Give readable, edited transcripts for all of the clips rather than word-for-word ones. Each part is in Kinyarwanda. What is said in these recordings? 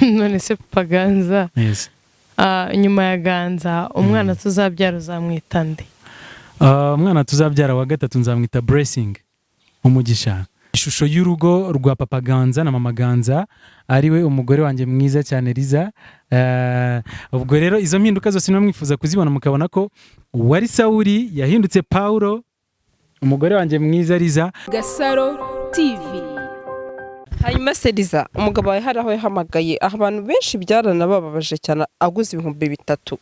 none se paganza Yes. nyuma ya ganza umwana tuzabyara uzamwita nde? Umwana tuzabyara wa gatatu nzamwita Blessing, umugisha. Ishusho y'urugo rwa papa Ganza na mama Ganza ariwe umugore wanjye mwiza cyane Liza. Ubwo rero izo mpinduka zose niba mwifuza kuzibona mukabona ko wari Sawuli yahindutse Paulo, umugore wanjye mwiza Liza. Gasaro TV. Hanyuma se Liza, umugabo wawe hari aho yahamagaye abantu benshi byaranabababaje cyane aguze 3,000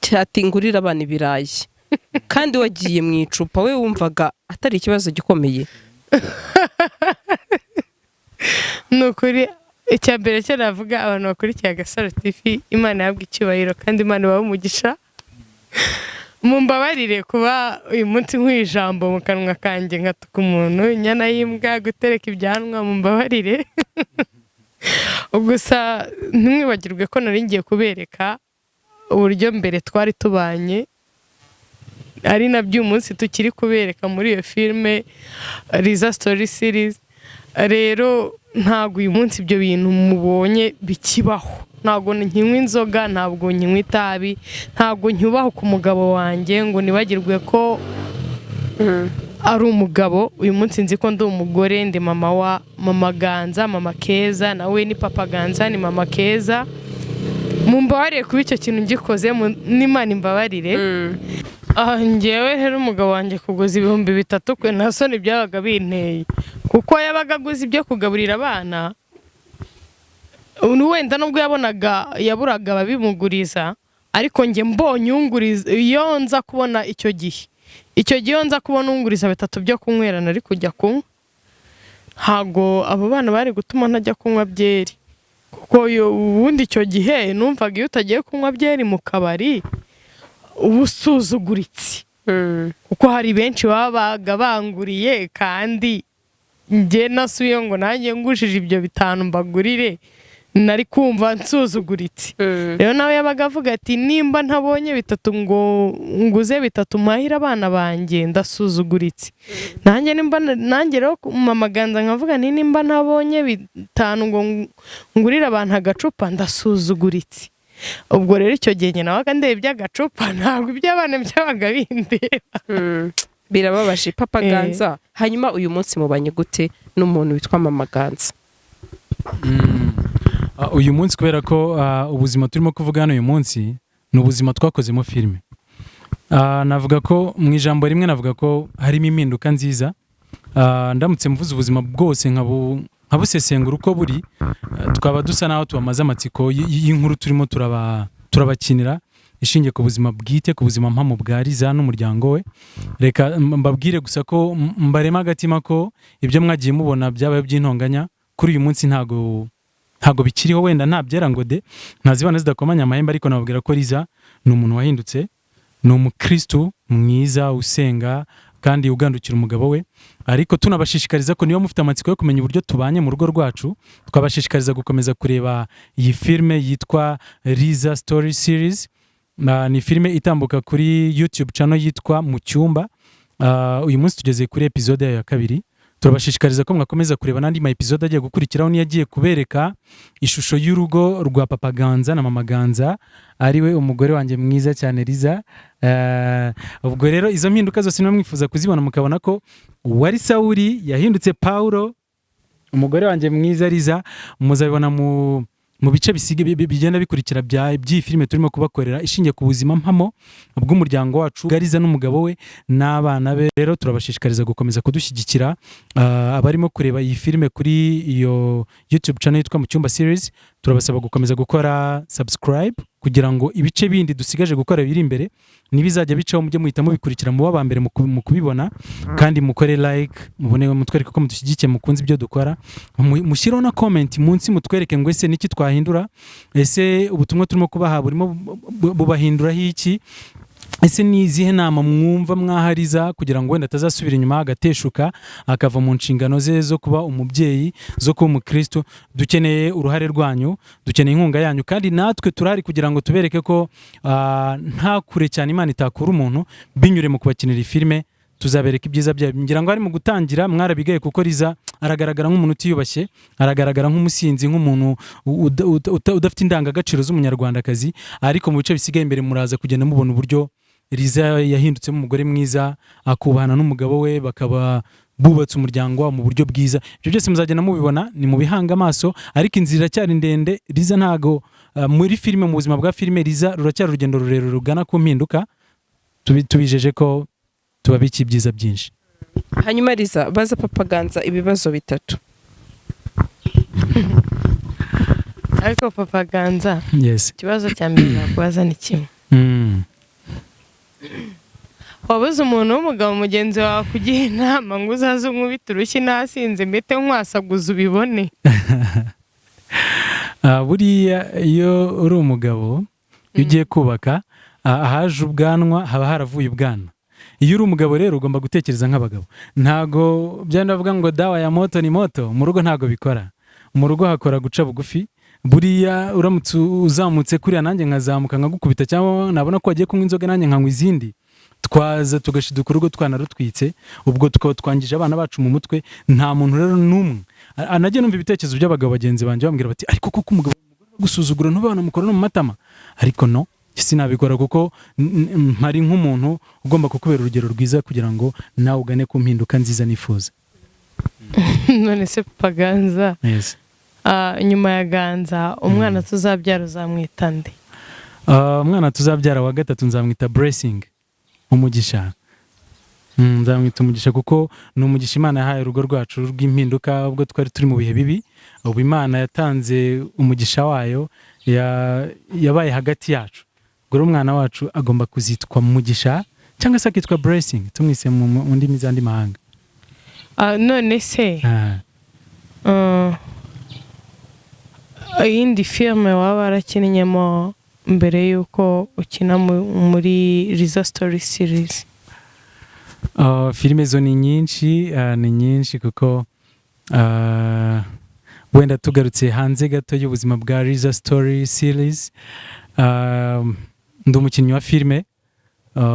cyatingurira abana ibirayi kandi wagiye mu icupa, we wumvaga atari ikibazo gikomeye? Nukuri icyambere cyo navuga abantu bakurikiye Gasaro TV, Imana yabwa icyubahiro kandi Imana bamugisha. Mumbabarire kuba uyu munsi nk'ijambo mu kanwa kanjye nkatuka umuntu, nyana y'imbwa gutereka ibyanwa, mumbabarire. Gusa ntimwibagirwe ko nari ngiye kubereka uburyo mbere twari tubanye, ari nabyo umunsi tukiri kubereka muri iyo filme Liza Story Series. Rero ntabwo uyu munsi ibyo bintu mubonye bikibaho. Ntabwo nkinywa inzoga, ntabwo nkinywa itabi, ntabwo ncyubaho ku mugabo wanjye ngo nibagirwe ko ari umugabo. Uyu munsi nzi ko ndi umugore, ndi mama wa mama Ganza, mama Keza, nawe ni papa Ganza, ni mama Keza. Mumbabarire kuba icyo kintu ngikoze, n'Imana imbabarire. Njyewe rero umugabo wanjye kuguza 3,000 kwe nta soni byabaga binteye, kuko yabaga aguze ibyo kugaburira abana. Wenda nubwo yaburaga babimuguriza, ariko njye mbonye unguriza, iyo nza kubona icyo gihe iyo nza kubona unguriza 3 byo kunywera nari kujya kunywa. Ntago abo bana bari gutuma ntajya kunywa byeri, kuko ubundi icyo gihe numvaga iyo utagiye kunywa byeri mu kabari ubusuzuguritse, kuko hari benshi babaga banguriye kandi njye nasubiye ngo nanjye ngushije ibyo 5 mbagurire, nari kumva nsuzuguritse. Rero nawe yabaga avuga ati nimba ntabonye 3 ngo nguze 3 mahira abana banjye ndasuzuguritse. Nanjye rero mama Ganza nkavuga nti nimba ntabonye 5 ngo ngurira abantu agacupa ndasuzuguritse. Ubwo rero icyo gihe nyina waga ndebe by'agacupa, ntabwo iby'abana byabaga bindeba. Birababaje papa Ganza. Hanyuma uyu munsi mubanye gute n'umuntu witwa mama Ganza? Uyu munsi kubera ko ubuzima turimo kuvuga hano uyu munsi ni ubuzima twakozemo filime. Navuga ko mu ijambo rimwe navuga ko harimo impinduka nziza. Ndamutse mvuze ubuzima bwose nkabusesengura uko buri, twaba dusa naho tubamaze amatsiko y'inkuru turimo turabakinira ishingiye ku buzima bwite, ku buzima mpamo bwa Liza n'umuryango we. Reka mbabwire gusa ko mbarema agatima ko ibyo mwagiye mubona byabaye by'intonganya kuri uyu munsi ntago bikiriho, wenda ntabyera ngo de ntazibana zidakomanya amahembe, ariko nababwira ko Liza ni umuntu wahindutse, ni umukristo mwiza usenga kandi ugandukira umugabo we. Ariko tunabashishikariza ko niyo mufite amatsiko yo kumenya uburyo tubanye mu rugo rwacu, twabashishikariza gukomeza kureba iyi filme yitwa Liza Story Series. Ni filme itambuka kuri YouTube channel yitwa Mu Cyumba. Uyu munsi tugeze kuri episode ya 2. Turabashishikariza ko mwakomeza kureba n'andi ma episode agiye gukurikiraho, ni yagiye kubereka ishusho y'urugo rwa papa Ganza na mama Ganza ariwe umugore wanjye mwiza cyane Liza. Ubwo rero izo mpinduka zose niba mwifuza kuzibona mukabona ko wari Sawuli yahindutse Paulo, umugore wanjye mwiza Liza. Muzabibona mu bice bigenda bikurikira by'iyi filime turimo kubakorera ishingiye ku buzima mpamo bw'umuryango wacu Liza n'umugabo we n'abana be. Rero turabashishikariza gukomeza kudushyigikira. Abarimo kureba iyi filime kuri iyo YouTube channel yitwa Mu Cyumba Series, turabasaba gukomeza gukora subscribe kugira ngo ibice bindi dusigaje gukora biri imbere nibizajya bicaho mujye muhita mubikurikira mu babambere mu kubibona, kandi mukore like, mubone mutwereke ko mudushyigikiye, mukunze ibyo dukora, mushyiraho na comment munsi mutwereke ngo ese niki twahindura, ese ubutumwa turimo kubaha burimo bubahinduraho iki, ese ni izihe nama mwumva mwahariza kugira ngo wenda atazasubira inyuma agateshuka akava mu nshingano ze zo kuba umubyeyi, zo kuba umukristo. Dukeneye uruhare rwanyu, dukeneye inkunga yanyu, kandi natwe turahari kugira ngo tubereke ko nta kure cyane Imana itakura umuntu binyure mu kubakinira filime tuzabereka ibyiza byayo. Ngira ngo ari mu gutangira mwarabigaye kuko Liza aragaragara nk'umuntu utiyubashye, aragaragara nk'umusinzi, nk'umuntu udafite indangagaciro z'umunyarwandakazi, ariko mu bice bisigaye imbere muraza kugenda mubona uburyo Liza yahindutsemo umugore mwiza, akubahana n'umugabo we, bakaba bubatse umuryango mu buryo bwiza. Ibyo byose muzagenda mubibona, ni mu bihanga amaso, ariko inzira iracyari ndende. Liza ntago muri filime, mu buzima bwa filime Liza ruracyari urugendo rurerure rugana ku mpinduka. Tubijeje ko tubabikiye ibyiza byinshi. Hanyuma Liza, baza Papa Ganza ibibazo 3. Ariko Papa Ganza, yes, ikibazo cya mbere nakubaza ni kimwe. Wabuze umuntu w'umugabo mugenzi wawe kugira inama ngo uzaze unkubite urushyi nasinze mbete nkwasaguza ubibone? Buriya iyo uri umugabo, iyo ugiye kubaka, ahaje ubwanwa haba haravuye ubwana. Iyo uri umugabo rero ugomba gutekereza nk'abagabo. Ntago byanda bavuga ngo dawa ya moto ni moto, mu rugo ntago bikora. Mu rugo hakora guca bugufi. Buriya uramutse uzamutse kuriya nanjye nkazamuka nkagukubita, cyangwa nabona ko wagiye kunywa inzoga nanjye nkanywa izindi, twaza tugashiduka urugo twanarutwitse, ubwo tukaba twangije abana bacu mu mutwe. Nta muntu rero n'umwe anajye numva ibitekerezo by'abagabo bagenzi banjye bambwira bati ariko koko umugabo gusuzugura ntubana mukora no mu matama, ariko no sinabikora kuko mpari nk'umuntu ugomba kukubera urugero rwiza kugira ngo nawe ugane ku mpinduka nziza nifuza. None se Papa Ganza, yes, nyuma ya Ganza umwana tuzabyara uzamwita nde? Umwana tuzabyara wa gatatu nzamwita Blessing, umugisha. Nzamwita umugisha kuko ni umugisha Imana yahaye urugo rwacu rw'impinduka, ubwo twari turi mu bihe bibi. Ubu Imana yatanze umugisha wayo, yabaye hagati yacu. Ubwo umwana wacu agomba kuzitwa umugisha cyangwa se akitwa Blessing, tumwise mu ndimi z'andi mahanga. None se iyindi filime waba warakinnyemo mbere y'uko ukina muri Liza Story Series? Filime zo ni nyinshi kuko wenda tugarutse hanze gato y'ubuzima bwa Liza Story Series, ndi umukinnyi wa filime,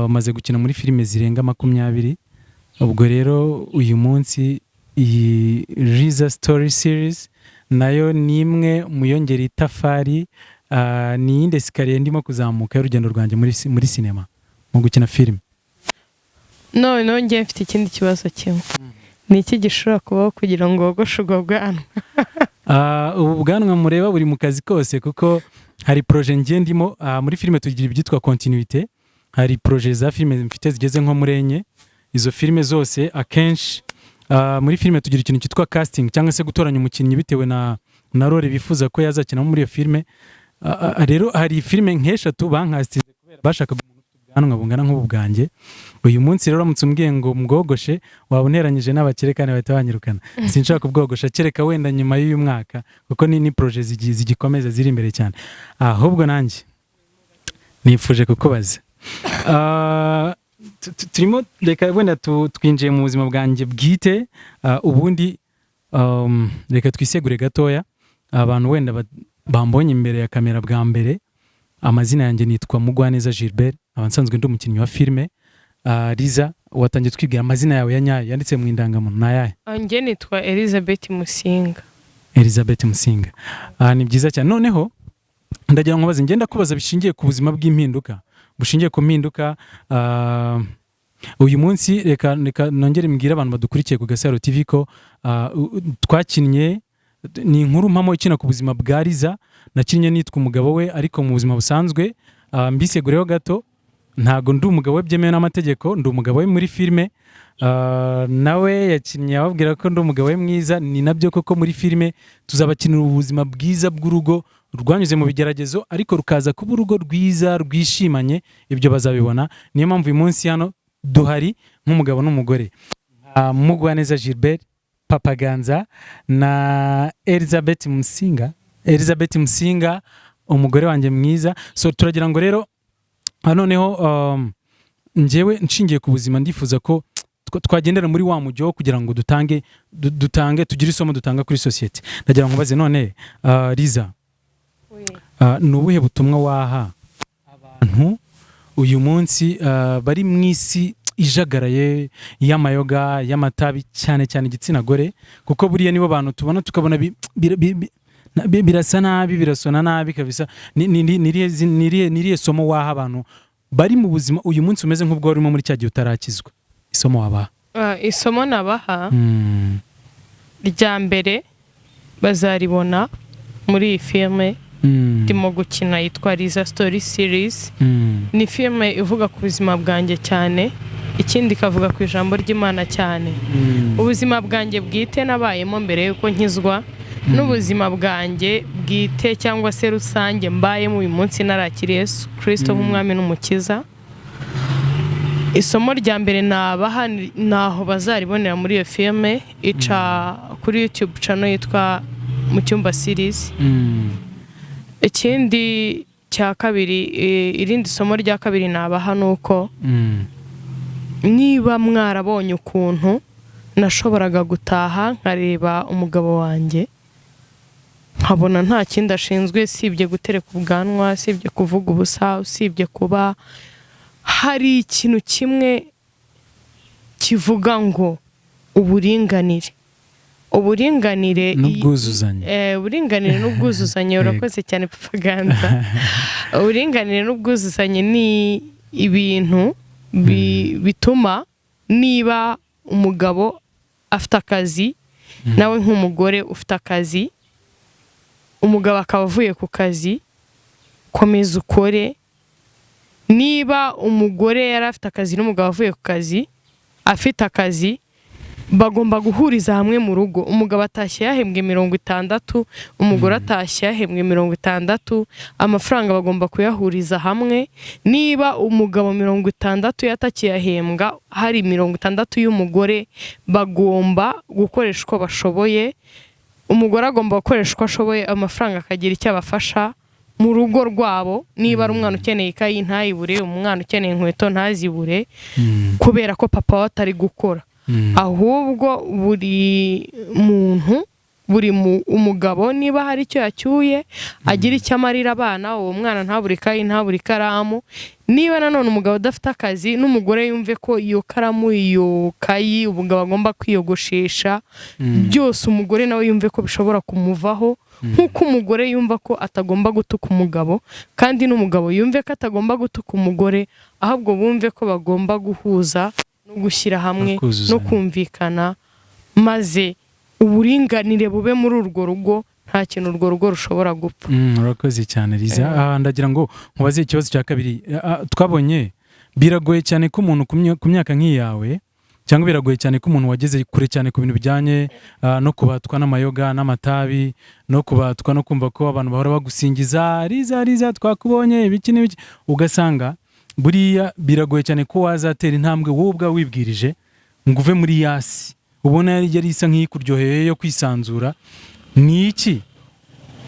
maze gukina muri filime zirenga 20. Ubwo rero uyu munsi iyi Liza Story Series nayo ni imwe muyongera itafari, ni iyindi esikariye ndimo kuzamuka y'urugendo rwanjye muri sinema mu gukina filime. None ngiye mfite ikindi kibazo kimwe. Ni iki gishobora kubaho kugira ngo wogoshe ubwo bwanwa? Ubu bwanwa mureba buri mu kazi kose, kuko hari projet ngiye ndimo. Muri filime tugira ibyitwa continuité. Hari projet za filime mfite zigeze nko muri enye. Izo filime zose akenshi muri filime tugira ikintu cyitwa casting, cyangwa se gutoranya umukinnyi bitewe na role bifuza ko yazakina muri iyo filime. Rero hari filime nk'eshatu bankastinze kubera bashaka ubwanwa bungana nk'ubu bwanjye. Uyu munsi rero uramutse umbwiye ngo mbwogoshe, waboneranyije n'abakerekane bahita banyirukana. Sinshaka kubwogosha kereka wenda nyuma y'uyu mwaka, kuko ni projet zigikomeza ziri imbere cyane. Ahubwo nanjye nifuje kukubaza, turimo reka wenda twinjiye mu buzima bwanjye bwite, ubundi reka twisegure gatoya. Abantu wenda bambonye imbere ya kamera bwa mbere, amazina yanjye nitwa Mugwaneza Gilbert, abansanzwe ndi umukinnyi wa filime. Liza, watangiye twibwira amazina yawe ya nyayo yanditse mu indangamuntu na yaye? Njye nitwa Elizabeth Musinga. Elizabeth Musinga. Ni byiza cyane. Noneho ndagira ngo baze ngenda kubaza bishingiye ku buzima bw'impinduka, bushingiye ku mpinduka. Uyu munsi reka nongere mbwira abantu badukurikiye ku Gasaro TV ko twakinnye ni inkuru mpamo ikina ku buzima bwa Liza. Nakinnye nitwa umugabo we, ariko mu buzima busanzwe mbisegureho gato, ntago ndi umugabo we byemewe n'amategeko, ndi umugabo we muri filime. Nawe yakinnye ababwira ko ndi umugabo we mwiza, ni nabyo koko muri filime tuzabakinira ubuzima bwiza bw'urugo rwanyuze mu bigeragezo, ariko rukaza kuba urugo rwiza rwishimanye. Ibyo bazabibona. Niyo mpamvu uyu munsi hano duhari nk'umugabo n'umugore, Mugwaneza Gilbert, Papa Ganza na Elizabeth Musinga, umugore wanjye mwiza. So turagira ngo rero noneho njyewe nshingiye ku buzima ndifuza ko twagendera muri wa mujyo kugira ngo dutange tugire isomo dutanga kuri society. Ndagira ngo baze none Liza, ni ubuhe butumwa waha abantu uyu munsi bari mu isi ijagaraye y'amayoga y'amatabi cyane cyane igitsina gore kuko buriya nibo bantu tubona tukabona birasa nabi birasona nabi kabisa niriye somo waha abantu bari mu buzima uyu munsi umeze nk'ubwo warimo muri cya gihe utarakizwa isomo wabaha isomo nabaha rya mbere bazaribona muri iyi filime ndimo gukina yitwa Liza story series ni filime ivuga ku buzima bwanjye cyane ikindi ikavuga ku ijambo ry'Imana cyane ubuzima bwanjye bwite nabayemo mbere yuko nkizwa n'ubuzima bwanjye bwite cyangwa se rusange mbayemo uyu munsi narakiriye Yesu Kristo nk'umwami n'umukiza isomo rya mbere nabaha naho bazaribonera muri iyo filime ica kuri YouTube channel yitwa mu cyumba series ikindi cya kabiri irindi somo rya kabiri nabaha nuko niba mwarabonye ukuntu nashoboraga gutaha nkareba umugabo wanjye nkabona nta kindi ashinzwe sibye gutereka ubwanwa sibye kuvuga ubusa usibye kuba hari ikintu kimwe kivuga ngo uburinganire n'ubwuzuzanye urakoze cyane Papaganza uburinganire n'ubwuzuzanye ni ibintu bituma niba umugabo afite akazi nawe nk'umugore ufite akazi umugabo akaba avuye ku kazi komeza ukore niba umugore yari afite akazi n'umugabo avuye ku kazi afite akazi bagomba guhuriza hamwe mu rugo umugabo atashye yahembwe 60 umugore atashye yahembwe 60 amafaranga bagomba kuyahuriza hamwe niba umugabo 60 yatakiyahembwa hari 60 y'umugore bagomba gukoresha uko bashoboye umugore agomba gukoresha uko ashoboye amafaranga akagira icyo abafasha mu rugo rwabo niba ari umwana ukeneye ikayi ntayibure umwana ukeneye inkweto ntazibure kubera ko papa we atari gukora ahubwo buri muntu buri umugabo niba hari icyo yacyuye agira icyo amarira abana uwo mwana ntabure ikayi ntabure ikaramu niba nanone umugabo udafite akazi n'umugore yumve ko iyo karamu iyo kayi umugabo agomba kwiyogoshesha byose umugore nawe yumve ko bishobora kumuvaho nk'uko umugore yumva ko atagomba gutuka umugabo kandi n'umugabo yumve ko atagomba gutuka umugore ahubwo bumve ko bagomba guhuza no gushyira hamwe no kumvikana maze uburinganire bube muri urwo rugo nta kintu urwo rugo rushobora gupfa urakoze cyane Liza ndagira ngo nkubaze ikibazo cya kabiri twabonye biragoye cyane ko umuntu ku myaka nk'iyawe cyangwa biragoye cyane ko umuntu wageze kure cyane ku bintu bijyanye no kubatwa n'amayoga n'amatabi no kubatwa no kumva ko abantu bahora bagusingiza Liza twakubonye ibiki n'ibiki ugasanga buriya biragoye cyane ko wazatera intambwe wowe ubwawe wibwirije ngo uve muri yasi ubona yari isa nk'iyikuryoheye yo kwisanzura ni iki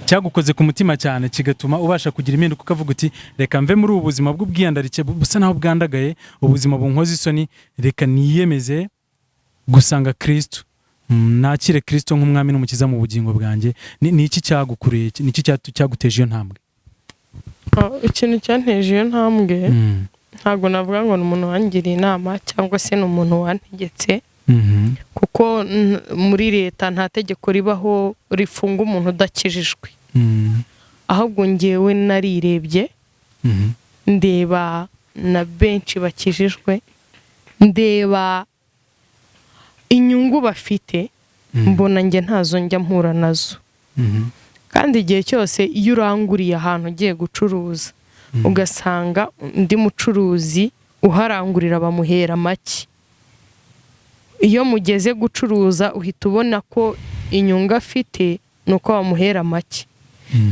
cyagukoze ku mutima cyane kigatuma ubasha kugira impinduka ukavuga uti reka mve muri ubu buzima bw'ubwiyandarike busa naho bwandagaye ubuzima bunkoze isoni reka niyemeze gusanga Kristo nakire Kristo nk'umwami n'umukiza mu bugingo bwanjye ni iki cyagukuriye ni iki cyaguteje iyo ntambwe ikintu cyanteje iyo ntambwe ntabwo navuga ngo ni umuntu wangiriye inama cyangwa se ni umuntu wantegetse kuko muri leta nta tegeko ribaho rifunga umuntu udakijijwe ahubwo ngewe narirebye ndeba na benshi bakijijwe ndeba inyungu bafite mbona nge ntazo njya mpura nazo kandi igihe cyose iyo uranguriye ahantu ugiye gucuruza ugasanga undi mucuruzi uharangurira bamuhera make iyo mugeze gucuruza uhita ubona ko inyungu afite nuko bamuhera make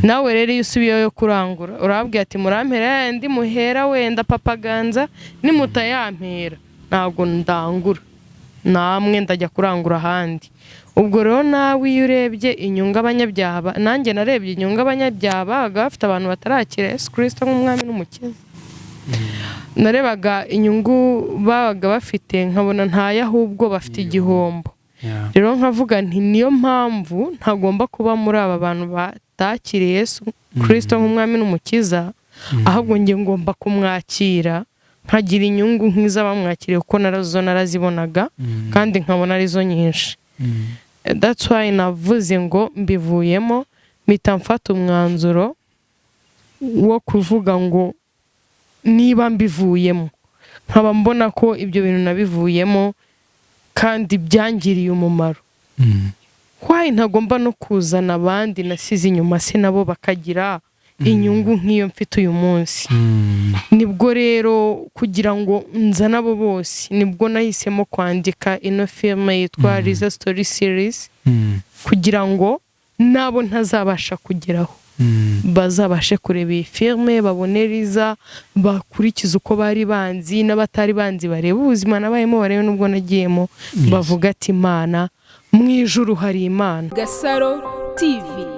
nawe rero iyo usubiyeyo kurangura urababwira ati murampera ndi muhera wenda Papaganza nimutayampera ntabwo ndangura namwe ndajya kurangura ahandi ubwo rero nawe iyo urebye inyungu abanyabyaha nanjye narebye inyungu abanyabyaha babaga bafite abantu batarakira Yesu Kristo nk'umwami n'umukiza narebaga inyungu babaga bafite nkabona ntayo ahubwo bafite igihombo rero nkavuga nti niyo mpamvu ntagomba kuba muri aba bantu batakiriye Yesu Kristo nk'umwami n'umukiza ahubwo nge ngomba kumwakira nkagira inyungu nk'iz'abamwakiriye kuko narazo narazibonaga kandi nkabona arizo nyinshi. That's why navuze ngo mbivuyemo mpita mfata umwanzuro wo kuvuga ngo niba mbivuyemo nkaba mbona ko ibyo bintu nabivuyemo kandi byangiriye umumaro, why ntagomba no kuzana abandi nasize inyuma se nabo bakagira inyungu nk'iyo mfite uyu munsi. Nibwo rero kugira ngo nzana abo bose nibwo nahisemo kwandika ino filme yitwa Liza Story Series kugira ngo nabo ntazabasha kugeraho bazabashe kureba iyi filme babone Liza bakurikiza uko bari banzi n'abatari banzi bareba ubuzima nabayemo barebe nubwo nagiyemo bavuga ati Imana mu ijuru hari Imana. Gasaro TV.